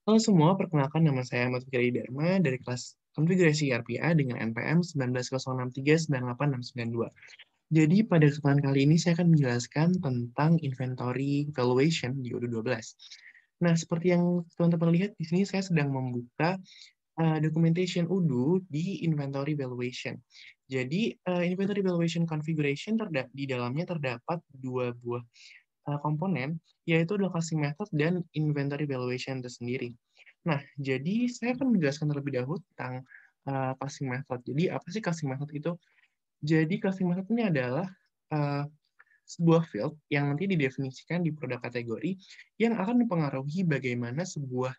Halo semua, perkenalkan nama saya Ahmad Fikri Dharma dari kelas konfigurasi RPA dengan NPM 19.06398.692. Jadi pada kesempatan kali ini saya akan menjelaskan tentang inventory valuation di UDU 12. Nah, seperti yang teman-teman lihat di sini saya sedang membuka documentation UDU di inventory valuation. Jadi inventory valuation configuration di dalamnya terdapat dua buah komponen, yaitu adalah casting method dan inventory valuation itu sendiri. Nah, jadi saya akan menjelaskan terlebih dahulu tentang casting method. Jadi, apa sih casting method itu? Jadi, casting method ini adalah uh, sebuah field yang nanti didefinisikan di produk kategori yang akan mempengaruhi bagaimana sebuah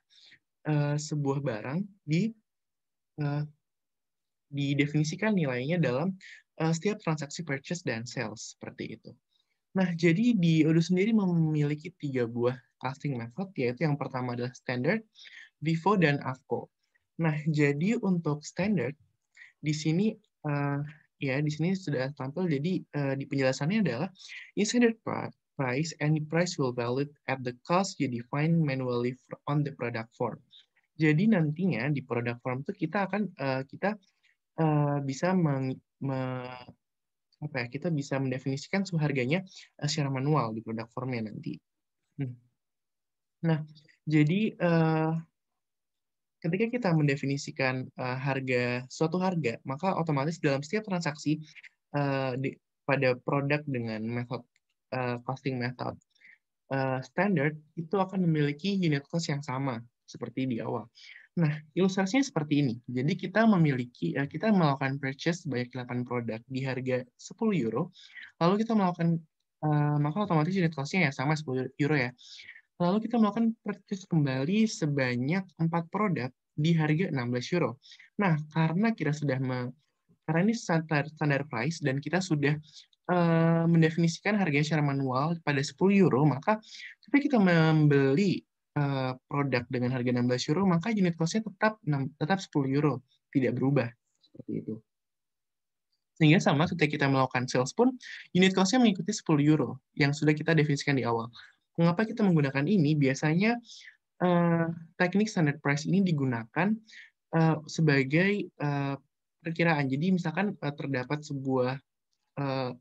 barang uh, didefinisikan nilainya dalam setiap transaksi purchase dan sales, seperti itu. Nah, jadi di Odoo sendiri memiliki tiga buah casting method, yaitu yang pertama adalah standard, Vivo, dan AVCO. Nah, jadi untuk standard, di sini eh, ya di sini sudah tampil, jadi di penjelasannya adalah in standard price, any price will valid at the cost you define manually on the product form. Jadi nantinya di product form itu kita bisa kita bisa mendefinisikan suhu harganya secara manual di produk formnya nanti. Hmm. Nah, jadi ketika kita mendefinisikan suatu harga, maka otomatis dalam setiap transaksi pada produk dengan metode costing method standard itu akan memiliki unit cost yang sama seperti di awal. Nah, ilustrasinya seperti ini. Jadi kita melakukan purchase sebanyak 8 produk di harga 10 euro, lalu kita maka otomatis unit cost-nya ya sama 10 euro ya. Lalu kita melakukan purchase kembali sebanyak 4 produk di harga 16 euro. Nah, karena ini standar price dan kita sudah mendefinisikan harganya secara manual pada 10 euro, maka ketika kita membeli produk dengan harga 16 euro, maka unit cost-nya tetap 10 euro, tidak berubah. Seperti itu. Sehingga sama ketika kita melakukan sales pun, unit cost-nya mengikuti 10 euro yang sudah kita definisikan di awal. Mengapa kita menggunakan ini? Biasanya eh, teknik standard price ini digunakan sebagai perkiraan. Jadi misalkan terdapat eh,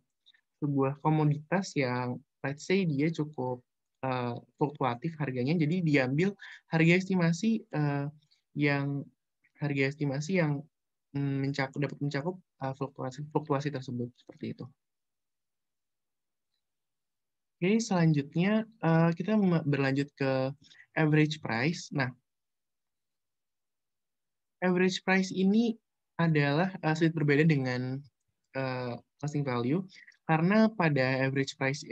sebuah komoditas yang let's say dia cukup fluktuatif harganya, jadi diambil harga estimasi yang harga estimasi yang dapat mencakup fluktuasi fluktuasi tersebut seperti itu. Oke, selanjutnya kita berlanjut ke average price. Nah, average price ini adalah sedikit berbeda dengan costing value karena pada average price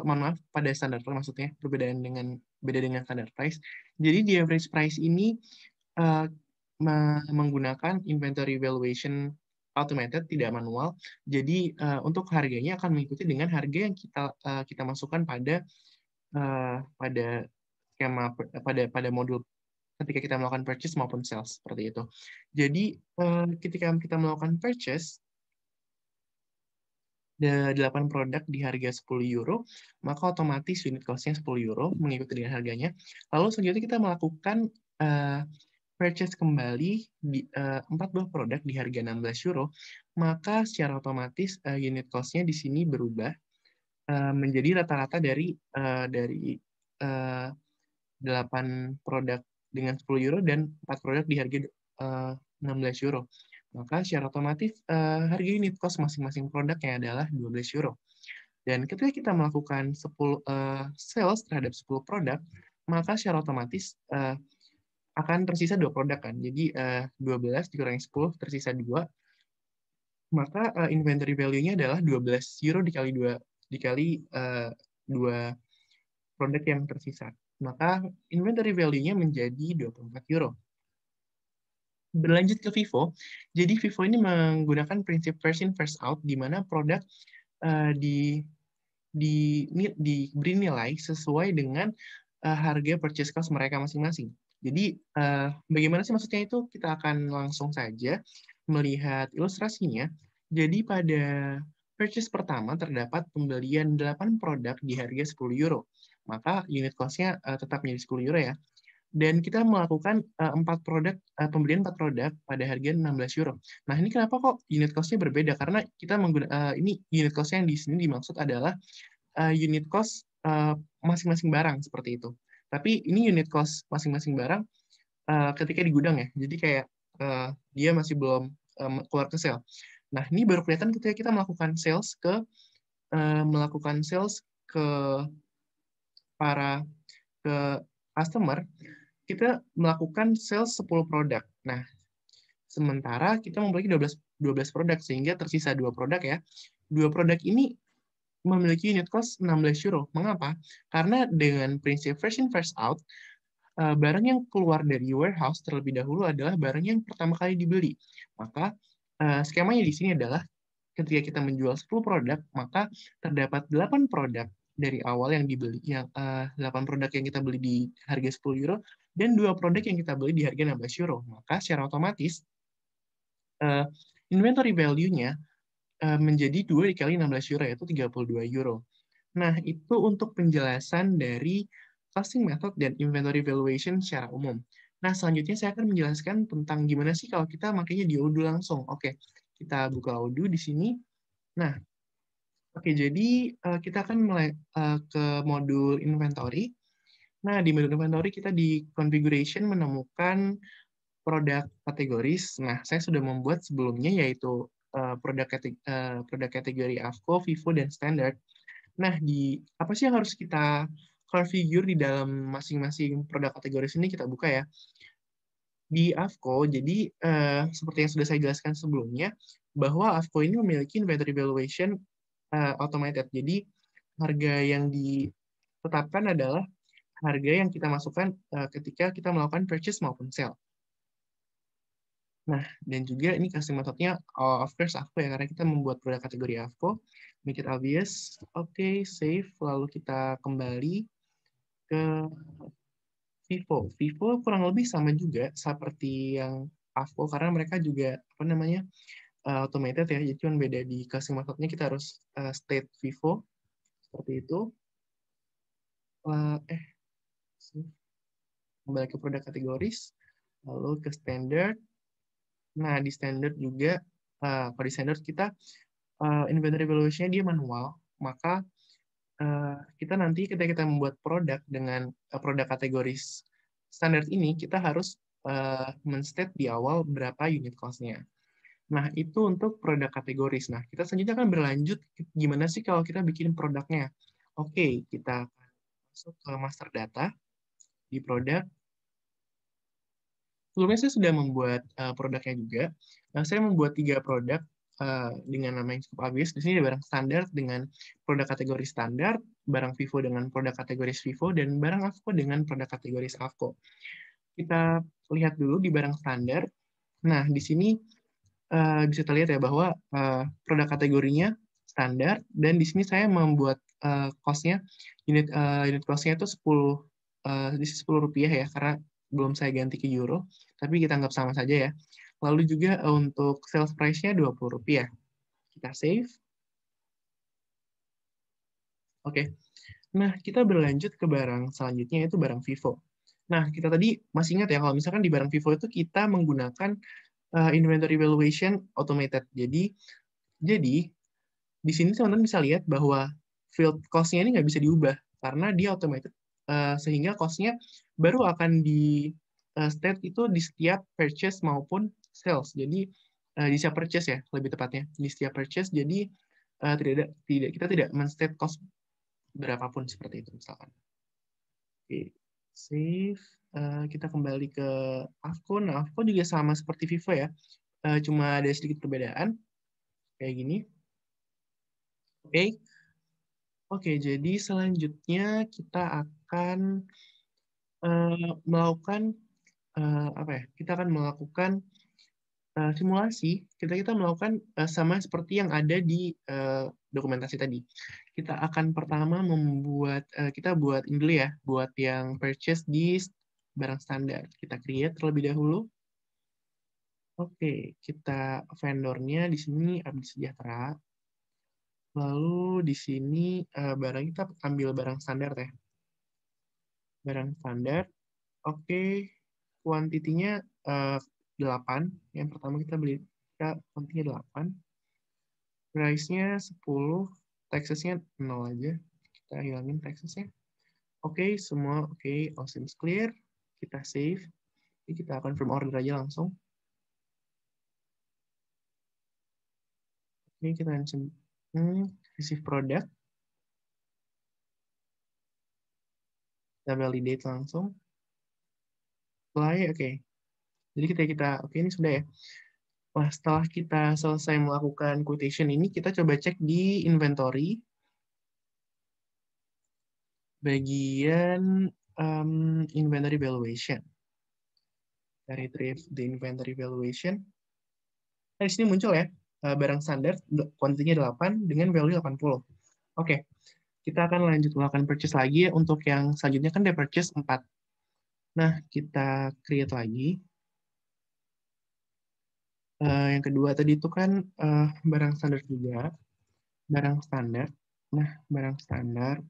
mohon maaf, pada standar price maksudnya beda dengan standar price. Jadi di average price ini uh, menggunakan inventory valuation automated, tidak manual. Jadi untuk harganya akan mengikuti dengan harga yang kita masukkan pada skema pada modul ketika kita melakukan purchase maupun sales seperti itu. Jadi ketika kita melakukan purchase 8 produk di harga 10 euro, maka otomatis unit cost-nya 10 euro mengikuti dengan harganya. Lalu selanjutnya kita melakukan uh, purchase kembali di 4 buah produk di harga 16 euro, maka secara otomatis unit cost-nya di sini berubah menjadi rata-rata dari uh, 8 produk dengan 10 euro dan 4 produk di harga 16 euro. Maka secara otomatis harga unit cost masing-masing produknya adalah 12 euro. Dan ketika kita melakukan 10 sales terhadap 10 produk, maka secara otomatis akan tersisa 2 produk kan. Jadi 12 dikurangi 10 tersisa 2, maka inventory value-nya adalah 12 euro dikali 2 produk yang tersisa. Maka inventory value-nya menjadi 24 euro. Berlanjut ke Vivo, jadi Vivo ini menggunakan prinsip first in first out, di mana produk uh, di, diberi nilai sesuai dengan harga purchase cost mereka masing-masing. Jadi bagaimana sih maksudnya itu? Kita akan langsung saja melihat ilustrasinya. Jadi pada purchase pertama terdapat pembelian 8 produk di harga 10 euro. Maka unit cost-nya tetap menjadi 10 euro ya. Dan kita melakukan 4 produk, pembelian 4 produk pada harga €16. Nah, ini kenapa kok unit cost-nya berbeda? Karena kita ini unit cost yang di sini dimaksud adalah unit cost masing-masing barang seperti itu. Tapi ini unit cost masing-masing barang ketika di gudang ya. Jadi kayak dia masih belum keluar ke sale. Nah, ini baru kelihatan ketika kita melakukan sales ke para ke customer, kita melakukan sales 10 produk. Nah, sementara kita memiliki 12 produk, sehingga tersisa 2 produk ya. 2 produk ini memiliki unit cost €16. Mengapa? Karena dengan prinsip first in, first out, barang yang keluar dari warehouse terlebih dahulu adalah barang yang pertama kali dibeli. Maka, skemanya di sini adalah ketika kita menjual 10 produk, maka terdapat 8 produk dari awal yang dibeli, 8 produk yang kita beli di harga €10 dan 2 produk yang kita beli di harga €16. Maka secara otomatis, inventory value-nya menjadi 2 dikali €16, yaitu €32. Nah, itu untuk penjelasan dari costing method dan inventory valuation secara umum. Nah, selanjutnya saya akan menjelaskan tentang gimana sih kalau kita makanya di Odoo langsung. Oke, kita buka Odoo di sini. Nah, oke, jadi kita akan mulai ke modul inventory. Nah, di modul inventory kita di configuration menemukan produk kategoris. Nah, saya sudah membuat sebelumnya yaitu produk kategori AFCO, FIFO, dan standard. Nah, apa sih yang harus kita configure di dalam masing-masing produk kategoris ini kita buka ya. Di AFCO, jadi seperti yang sudah saya jelaskan sebelumnya, bahwa AFCO ini memiliki inventory valuation automated. Jadi harga yang ditetapkan adalah harga yang kita masukkan ketika kita melakukan purchase maupun sale. Nah, dan juga ini custom methodnya of course AFCO ya, karena kita membuat produk kategori AFCO. Make it obvious. Oke, save. Lalu kita kembali ke Vivo. Vivo kurang lebih sama juga seperti yang AFCO, karena mereka juga apa namanya automated ya, jadi cuma beda di custom methodnya kita harus state Vivo seperti itu. Kembali ke produk kategoris, lalu ke standard. Nah, di standard juga, kalau di standard kita inventory valuation-nya dia manual, maka kita nanti ketika kita membuat produk dengan produk kategoris standar ini, kita harus men-state di awal berapa unit cost-nya. Nah, itu untuk produk kategoris. Nah, kita selanjutnya akan berlanjut gimana sih kalau kita bikin produknya. Oke, kita masuk ke master data di produk. Sebelumnya saya sudah membuat produknya juga. Nah, saya membuat 3 produk dengan nama yang cukup obvious. Di sini ada barang standar dengan produk kategori standar, barang Vivo dengan produk kategoris Vivo, dan barang AFCO dengan produk kategoris AFCO. Kita lihat dulu di barang standar. Nah, di sini bisa terlihat ya bahwa produk kategorinya standar, dan di sini saya membuat cost-nya, unit cost-nya itu ₹10 ya, karena belum saya ganti ke euro, tapi kita anggap sama saja ya. Lalu juga untuk sales price-nya ₹20. Kita save. Oke. Nah, kita berlanjut ke barang selanjutnya, yaitu barang Vivo. Nah, kita tadi masih ingat ya, kalau misalkan di barang Vivo itu kita menggunakan inventory valuation automated. Jadi di sini teman-teman bisa lihat bahwa field cost-nya ini nggak bisa diubah karena dia automated, sehingga cost-nya baru akan di state itu di setiap purchase maupun sales. Jadi di setiap purchase ya, lebih tepatnya di setiap purchase. Jadi kita tidak men-state cost berapapun seperti itu misalkan. Oke, save. Kita kembali ke AFCO. Nah, AFCO juga sama seperti Vivo ya, cuma ada sedikit perbedaan kayak gini. Oke. Oke, jadi selanjutnya kita akan melakukan apa ya? Kita akan melakukan simulasi. Kita melakukan sama seperti yang ada di dokumentasi tadi. Kita akan pertama kita buat ini dulu ya, buat yang purchase di barang standar. Kita create terlebih dahulu. Oke, kita vendornya di sini Abdi Sejahtera. Lalu di sini barang kita ambil barang standar ya. Barang standar. Oke, kuantitinya 8. Yang pertama kita beli, kuantitinya 8. Price-nya 10, taxes-nya 0 aja. Kita hilangin taxes-nya. Oke, semua oke, all seems clear. Kita save. Jadi kita confirm order aja langsung. Oke, kita langsung receive product. Kita validate langsung. Apply, oke. Jadi kita oke ini sudah ya. Wah, setelah kita selesai melakukan quotation ini, kita coba cek di inventory. Bagian inventory valuation. Kita retrieve the inventory valuation. Nah, di sini muncul ya, barang standar, kuantitinya 8 dengan value 80. Oke, kita akan lanjut melakukan purchase lagi. Untuk yang selanjutnya kan dia purchase 4. Nah, kita create lagi. Yang kedua tadi itu kan barang standar juga. Barang standar. Nah, barang standar.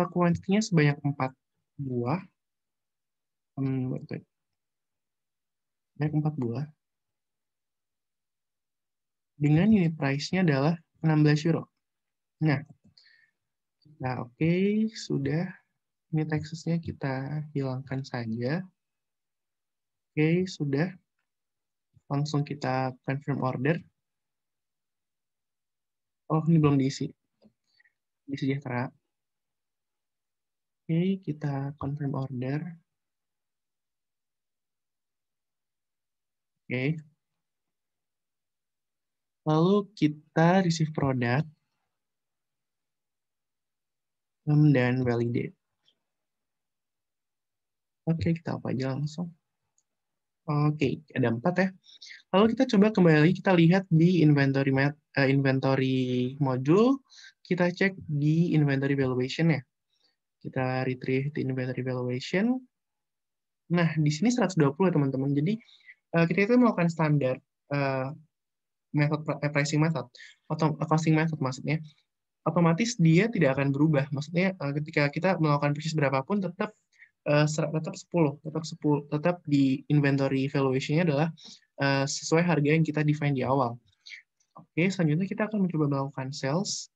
Kuantitinya sebanyak 4 buah. Banyak 4 buah. Dengan unit price-nya adalah 16 euro. Nah, oke, sudah. Ini taxes-nya kita hilangkan saja. Oke, sudah. Langsung kita confirm order. Oh, ini belum diisi. Di Sejahtera. Oke, kita confirm order. Oke. Lalu kita receive product dan validate. Oke, kita apa aja langsung. Oke, ada 4 ya. Lalu kita coba kembali, kita lihat di inventory module, kita cek di inventory valuation ya. Kita retrieve di inventory valuation. Nah, di sini 120 ya teman-teman. Jadi kita itu melakukan standar pricing method atau costing method maksudnya. Otomatis dia tidak akan berubah. Maksudnya ketika kita melakukan purchase berapapun tetap tetap 10, tetap di inventory valuation-nya adalah sesuai harga yang kita define di awal. Oke, selanjutnya kita akan mencoba melakukan sales.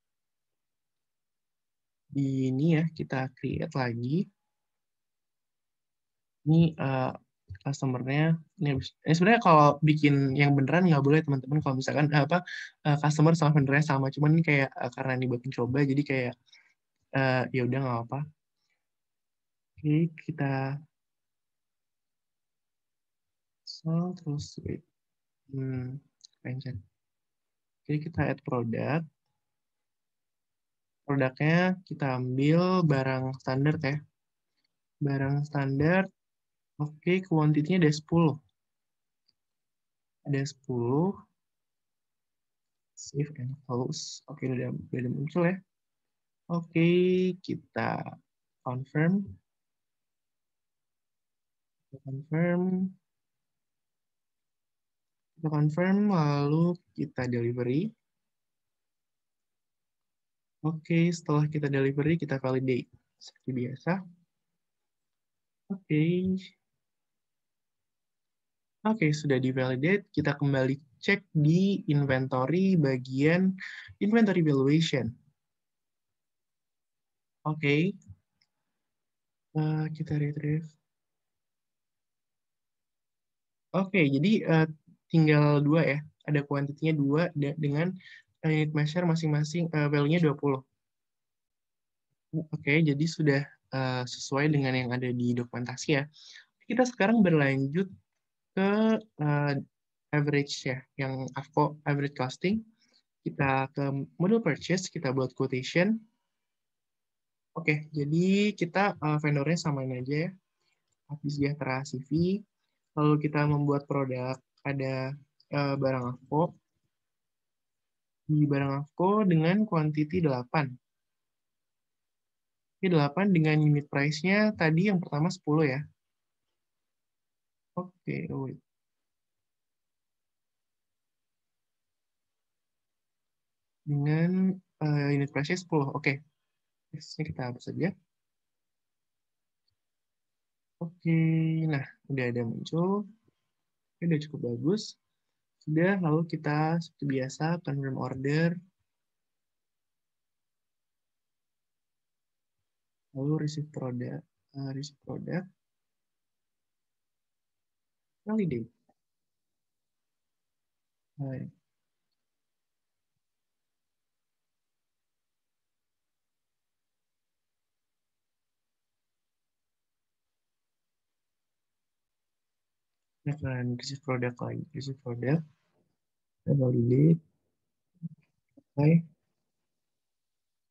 Di ini ya, kita create lagi. Ini customer-nya, ini sebenarnya kalau bikin yang beneran nggak boleh teman-teman kalau misalkan customer sama vendornya sama, cuman ini kayak karena ini buat mencoba, jadi kayak ya udah nggak apa. Oke, kita terus wait. Oke, kita add produk. Produknya kita ambil barang standar ya. Barang standar, oke, kuantitinya ada 10. Ada 10. Save and close. Oke, udah muncul ya. Oke, kita confirm. Kita confirm, lalu kita delivery. Oke, setelah kita delivery, kita validate. Seperti biasa. Oke. Oke, sudah di-validate. Kita kembali cek di inventory bagian inventory valuation. Oke. Kita retrieve. Oke, jadi tinggal 2 ya. Ada kuantitinya 2 dengan unit measure masing-masing value-nya 20. Oke, jadi sudah sesuai dengan yang ada di dokumentasi ya. Kita sekarang berlanjut ke average ya, yang AFCO average costing. Kita ke model purchase, kita buat quotation. Oke, jadi kita vendornya samain aja ya. Api Sejahtera CV. Lalu kita membuat produk, ada barang AFCO. Di barang AFCO dengan quantity 8. Ini 8 dengan unit price-nya tadi yang pertama 10 ya. Oke, wait. Dengan unit price-nya 10. Oke. Ini kita hapus saja. Oke, nah udah ada muncul. Oke, udah cukup bagus. Sudah, lalu kita seperti biasa confirm order, lalu receive product, validate. Baik. Kita akan receive product lagi, receive product, kita validate, apply.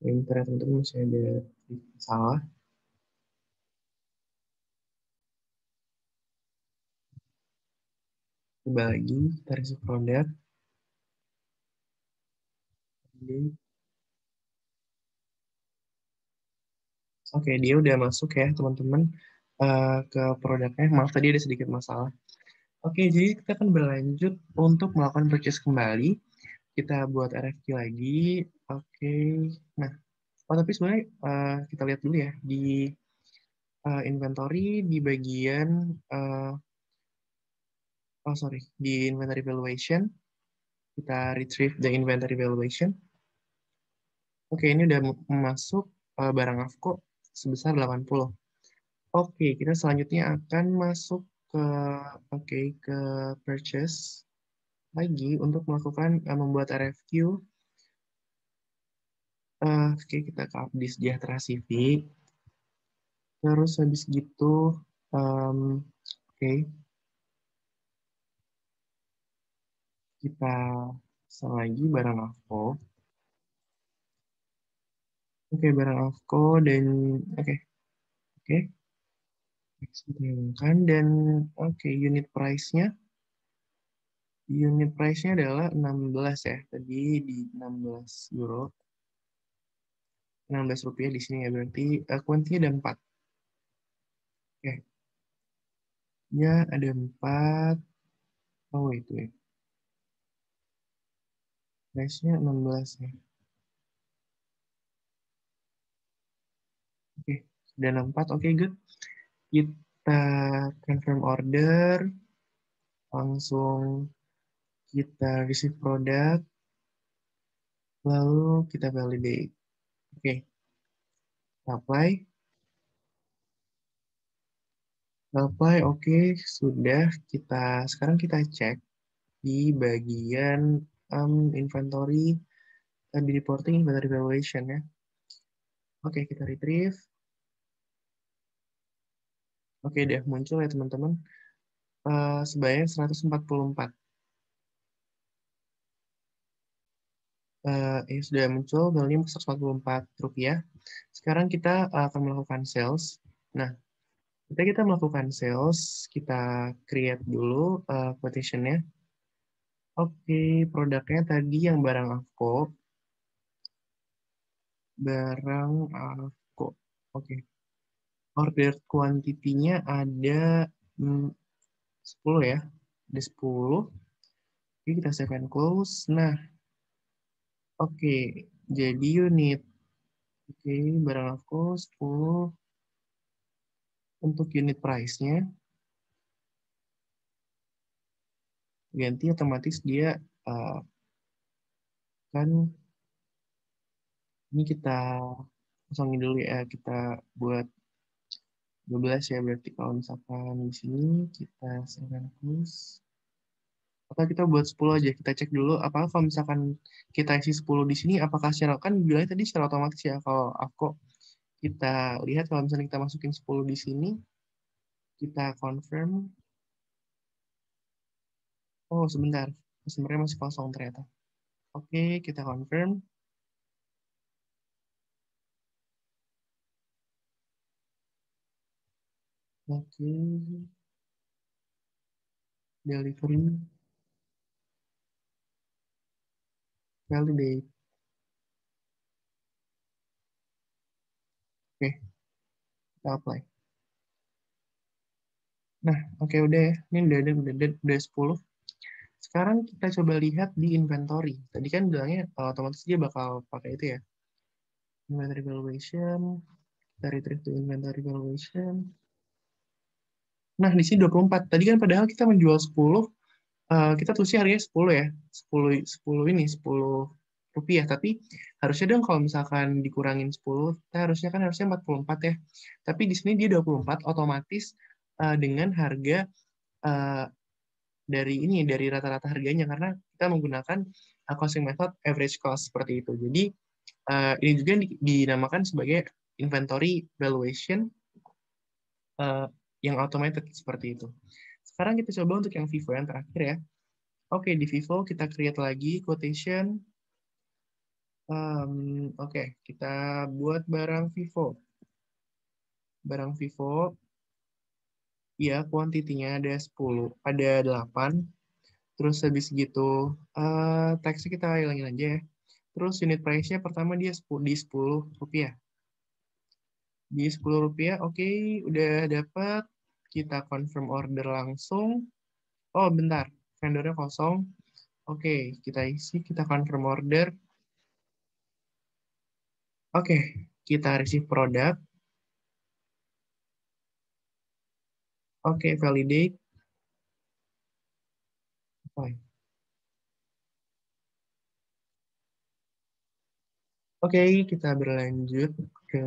Internet untuk masih ada salah. Coba lagi, kita receive product, validate. Oke, dia udah masuk ya teman-teman ke produknya. Maaf tadi ada sedikit masalah. Oke, jadi kita akan berlanjut untuk melakukan purchase kembali. Kita buat RFQ lagi. Oke, nah, tapi sebenarnya kita lihat dulu ya di inventory di bagian di inventory valuation. Kita retrieve the inventory valuation. Oke, ini udah masuk barang AFCO sebesar 80. Oke, kita selanjutnya akan masuk ke ke purchase lagi untuk melakukan membuat RFQ. Oke, kita ke Abdi Sejahtera Civic. Terus habis gitu, oke, kita pesan lagi barang AFCO. Oke, barang AFCO dan oke, dan oke, unit price-nya adalah 16 ya. Tadi di 16 euro. 16 rupiah di sini ya, berarti kuantinya ada 4. Oke, ya ada 4. Oh, itu ya. Price-nya 16 ya. Oke, sudah 4. Oke, good. Kita confirm order. Langsung kita receive product. Lalu kita validate. Oke, apply. Apply, oke. Sudah. Sekarang kita cek di bagian inventory, di reporting inventory valuation ya. Oke, kita retrieve. Oke, udah muncul ya teman-teman. Sebanyak 144. Sudah muncul value 144 rupiah. Sekarang kita akan melakukan sales. Nah, ketika kita melakukan sales, kita create dulu quotation-nya. Oke, produknya tadi yang barang AFCO. Barang AFCO. Oke. Order quantity-nya ada 10 ya. Ada 10. Oke, kita save and close. Nah, oke. Jadi unit. Oke, barang AFCO 10. Untuk unit price-nya, ganti otomatis dia kan ini kita kosongin dulu ya, kita buat 12 ya, berarti kalau misalkan di sini kita save close, atau kita buat 10 aja, kita cek dulu apakah kalau misalkan kita isi 10 di sini, apakah secara, kan bilangnya tadi secara otomatis ya, kalau aku kita lihat kalau misalnya kita masukin 10 di sini, kita confirm, oh sebentar, sebenarnya masih kosong ternyata. Oke, kita confirm. Oke, delivery, validate. Oke, kita apply. Nah, oke udah ya. Ini udah 10. Sekarang kita coba lihat di inventory. Tadi kan bilangnya otomatis dia bakal pakai itu ya. Inventory valuation. Kita retrieve to inventory valuation. Nah, di sini 24. Tadi kan padahal kita menjual 10, kita tulisnya harganya 10 ya. 10 ini 10 rupiah, tapi harusnya dong kalau misalkan dikurangin 10, kita harusnya 44 ya. Tapi di sini dia 24 otomatis dengan harga eh, dari rata-rata harganya karena kita menggunakan costing method average cost seperti itu. Jadi ini juga dinamakan sebagai inventory valuation eh, yang automated seperti itu. Sekarang kita coba untuk yang Vivo yang terakhir ya. Oke, di Vivo kita create lagi quotation. Oke, kita buat barang Vivo. Barang Vivo, ya kuantitinya ada 10, ada 8. Terus habis gitu, teksnya kita hilangin aja ya. Terus unit price-nya pertama dia 10, di 10 rupiah. Di 10 rupiah, oke, udah dapat. Kita confirm order langsung. Oh, bentar. Vendornya kosong. Oke, kita isi, kita confirm order. Oke, kita receive produk. Oke, validate. Oke, Oke, kita berlanjut ke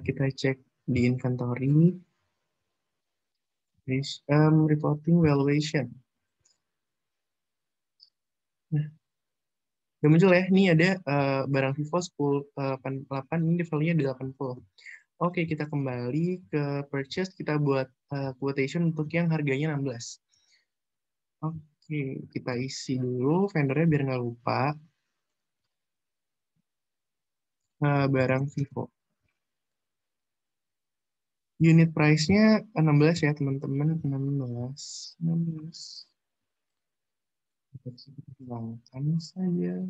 kita cek di inventory, reporting valuation. Nah, udah muncul ya. Ini ada barang Vivo 10, 88, ini value-nya 80. Oke, kita kembali ke purchase, kita buat quotation untuk yang harganya 16. Oke, kita isi dulu vendornya biar nggak lupa. Barang Vivo. Unit price-nya 16 ya, teman-teman. 16. 16. Kita hilangkan saja.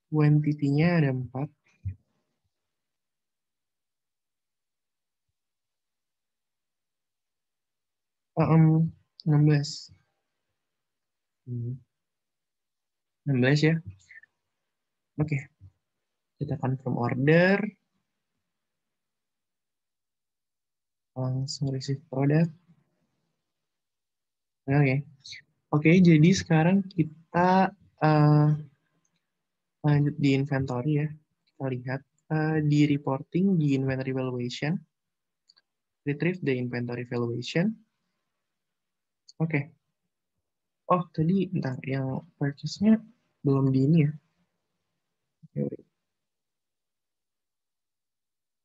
Quantity-nya ada 4. 16. 16 ya. Oke, kita confirm order. Langsung receive product. Oke. Oke, jadi sekarang kita eh, lanjut di inventory ya. Kita lihat di reporting, di inventory valuation. Retrieve the inventory valuation. Oke. Oh, tadi bentar. Yang purchase-nya belum di ini ya. Oke,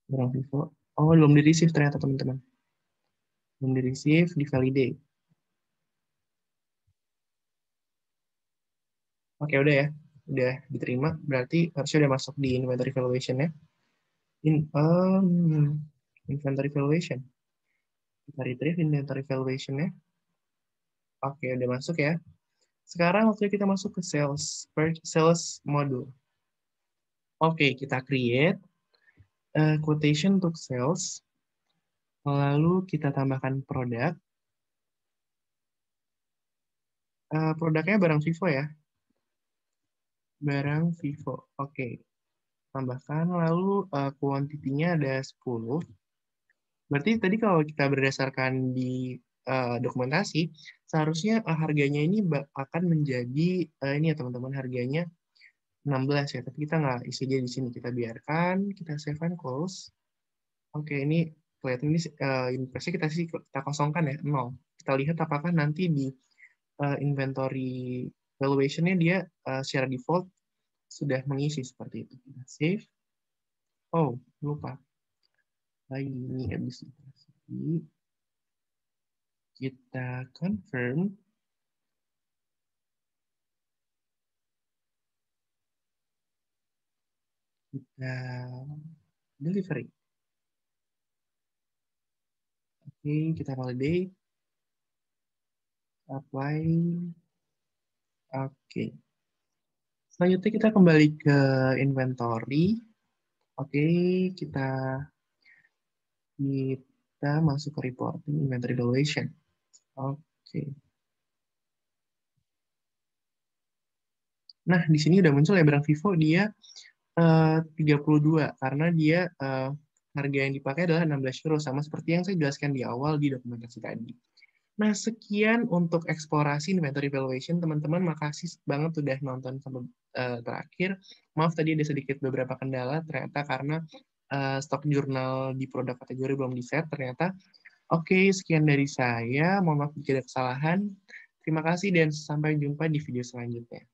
barang Vivo. Oh, belum di-receive ternyata teman-teman. Belum di-receive, di-validate. Oke, udah ya. Udah diterima. Berarti harusnya udah masuk di inventory valuation ya. Inventory valuation. Kita retrieve inventory valuation ya. Oke, udah masuk ya. Sekarang waktunya kita masuk ke sales module. Oke, kita create quotation untuk sales. Lalu kita tambahkan produk. Produknya barang Vivo ya. Barang Vivo. Oke, tambahkan. Lalu kuantitinya ada 10. Berarti tadi kalau kita berdasarkan di dokumentasi, seharusnya harganya ini akan menjadi ini ya teman-teman, harganya 16 ya. Tapi kita nggak isi dia di sini. Kita biarkan, kita save and close. Oke, ini kelihatan ini impresnya kita kosongkan ya, 0. Kita lihat apakah nanti di inventory valuation-nya dia secara default sudah mengisi seperti itu. Kita save. Oh, lupa. Lagi ini habis itu. Kita confirm. Kita delivery. Oke, kita validate. Apply. Oke. Selanjutnya kita kembali ke inventory. Oke, kita kita masuk ke reporting inventory valuation. Oke. Nah, di sini udah muncul ya barang Vivo dia 32 karena dia harga yang dipakai adalah 16 euro, sama seperti yang saya jelaskan di awal di dokumentasi tadi. Nah, sekian untuk eksplorasi inventory valuation. Teman-teman, makasih banget udah nonton sampai terakhir. Maaf tadi ada sedikit beberapa kendala, ternyata karena stok jurnal di produk kategori belum di-set, ternyata. Oke, sekian dari saya. Mohon maaf jika ada kesalahan. Terima kasih dan sampai jumpa di video selanjutnya.